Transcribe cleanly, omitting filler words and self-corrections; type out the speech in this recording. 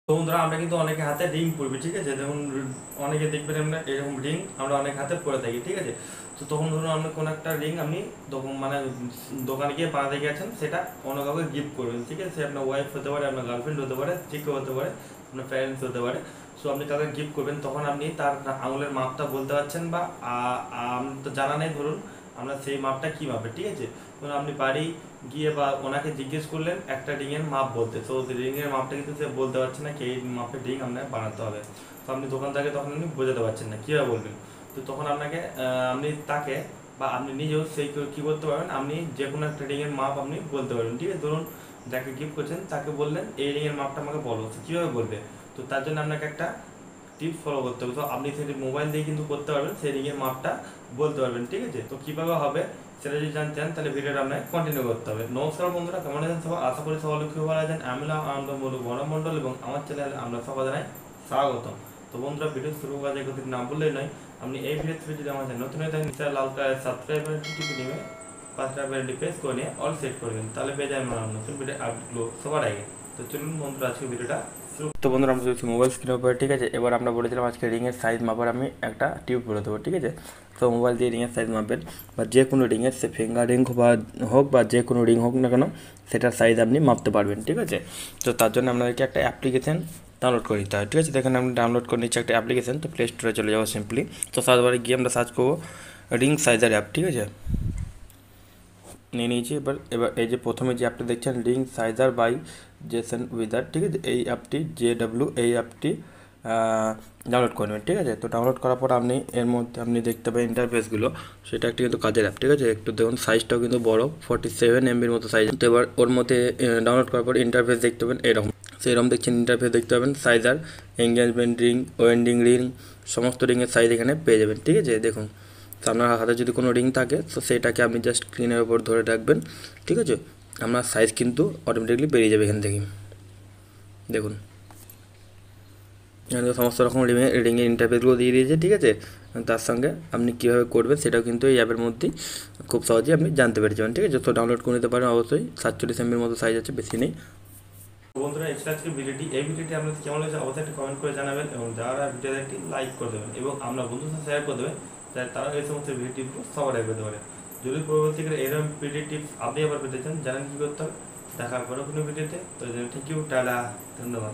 তো বন্ধুরা আমরা কিন্তু অনেকে হাতে রিং পরবি, ঠিক আছে। যেমন অনেকে দেখবেন আমরা এরকম রিং আমরা অনেক হাতে পরে থাকি, ঠিক আছে। তো তখন ধরুন আপনি কোনো একটা রিং আপনি তখন মানে দোকানে গিয়ে বানাতে গেছেন, সেটা অন্য কাউকে গিফট করবেন, ঠিক আছে। সে আপনার ওয়াইফ হতে পারে, আপনার গার্লফ্রেন্ড হতে পারে, যে কেউ হতে পারে, আপনার প্যারেন্টস হতে পারে। সো আপনি তাদের গিফট করবেন, তখন আপনি তার আঙুলের মাপটা বলতে পারছেন বা তো জানা নেই ধরুন আমরা সেই মাপটা কী মাপে, ঠিক আছে। ধরুন আপনি বাড়ি গিয়ে বা ওনাকে জিজ্ঞেস করলেন একটা রিংয়ের মাপ বলতে, তো রিংয়ের মাপটা কিন্তু সে বলতে পারছে না কি এই মাপের রিং আপনাকে বানাতে হবে। তো আপনি দোকানদারকে তখন আপনি বোঝাতে পারছেন না কীভাবে বলবেন। তো তখন আপনাকে আপনি তাকে বা আপনি নিজেও সেই কী করতে পারবেন, আপনি যে কোনো একটা রিংয়ের মাপ আপনি বলতে পারবেন, ঠিক আছে। ধরুন যাকে গিফট করছেন তাকে বললেন এই রিংয়ের মাপটা আমাকে বলো, সে কীভাবে বলবে। তো তার জন্য আপনাকে একটা টিপস ফলো করতে হবে। তো আপনি সেটি মোবাইল দিয়ে কিন্তু করতে পারবেন, সেই রিংয়ের মাপটা বলতে পারবেন, ঠিক আছে। তো কীভাবে হবে সেটা যদি জানতে চান তাহলে ভিডিওটা আপনাকে কন্টিনিউ করতে হবে। নমস্কার বন্ধুরা, কেমন আছেন সবাই? আশা করি সবাই খুব ভালো আছেন। আমি আনন্দমূলক বনমণ্ডল এবং আমার চ্যানেলে আমরা সবাই জানাই স্বাগতম। তো বন্ধুরা, ভিডিও শুরু করা যায় কথা না বললেই নয়, আপনি এই ভিডিও থেকে যদি আমার চ্যানেল নতুন হয়ে থাকেন নিশ্চয় লাল কালার সাবস্ক্রাইব টিপে নেবে, পাঁচটা বেলটি প্রেস করে নিয়ে অল সেট করবেন, তাহলে পেয়ে যাবেন আমার নতুন ভিডিও আপডেটগুলো সবার আগে। তো চলুন বন্ধুরা, আজকে ভিডিওটা শুরু। তো বন্ধুরা আমরা চলছি মোবাইল স্ক্রিনের উপরে, ঠিক আছে। এবার আমরা বলেছিলাম আজকে রিংয়ের সাইজ মাপার আমি একটা টিউব বলে দেবো, ঠিক আছে। তো মোবাইল দিয়ে রিংয়ের সাইজ মাপবেন বা যে কোনো রিংয়ের, সে ফিঙ্গার রিং হোক বা যে কোনো রিং হোক না কেন, সেটার সাইজ আপনি মাপতে পারবেন, ঠিক আছে। তো তার জন্য আপনাদেরকে একটা অ্যাপ্লিকেশন ডাউনলোড করে নিতে হয়, ঠিক আছে। দেখেন আমি ডাউনলোড করে নিচ্ছি একটা অ্যাপ্লিকেশন। তো প্লে স্টোরে চলে যাবো সিম্পলি। তো সার্চবারে গিয়ে আমরা সার্চ করবো রিং সাইজার অ্যাপ, ঠিক আছে। নিয়ে নিয়েছি। এবার এবার এই যে প্রথমে যে অ্যাপটি দেখছেন রিং সাইজার বাই জেসন উইজার, ঠিক আছে। এই অ্যাপটি এই অ্যাপটি ডাউনলোড করে নেবেন, ঠিক আছে। তো ডাউনলোড করার পর আপনি এর মধ্যে আপনি দেখতে পাবেন ইন্টারফেসগুলো, সেটা একটি কিন্তু কাজের অ্যাপ, ঠিক আছে। একটু দেখুন সাইজটাও কিন্তু বড়, 47 MBর মতো সাইজ। তো এবার ওর মধ্যে ডাউনলোড করার পর ইন্টারফেস দেখতে পাবেন এরকম, সেরকম দেখছেন ইন্টারফেস দেখতে পাবেন। সাইজার, এঙ্গেজমেন্ট রিং, ওয়েন্ডিং রিং, সমস্ত রিংয়ের সাইজ এখানে পেয়ে যাবেন, ঠিক আছে। দেখুন, তো আপনার হাতে যদি কোনো রিং থাকে তো সেটাকে আপনি জাস্ট স্ক্রিনের উপর ধরে রাখবেন, ঠিক আছে। আপনার সাইজ কিন্তু অটোমেটিকলি বেরিয়ে যাবে এখান থেকে। দেখুন এখানে সমস্ত রকম রিংয়ের ইন্টারফেসগুলো দিয়ে দিয়েছে, ঠিক আছে। তার সঙ্গে আপনি কীভাবে করবেন সেটাও কিন্তু এই অ্যাপের মধ্যেই খুব সহজেই আপনি জানতে পেরে যাবেন, ঠিক আছে। তো ডাউনলোড করে নিতে পারেন অবশ্যই। 47 MBর মতো সাইজ আছে, বেশি নেই। বন্ধুরা, এক্সট্রা আজকে এই ভিডিওটি আপনাদের কেমন লাগছে অবশ্যই একটা কমেন্ট করে জানাবেন এবং যারা ভিডিওতে একটি লাইক করে দেবেন এবং আমরা বন্ধুদের সাথে শেয়ার করে দেবেন, যাতে তারা এই সমস্ত ভিডিও টিপগুলো সবার আগে পেতে পারে। যদি পরবর্তীকালে এরকম ভিডিও টিপস আপনি আবার পেতে চান, জানেন কী করতে হবে। দেখা পরে কোনো ভিডিওতে। তো থ্যাংক ইউ, টাটা, ধন্যবাদ।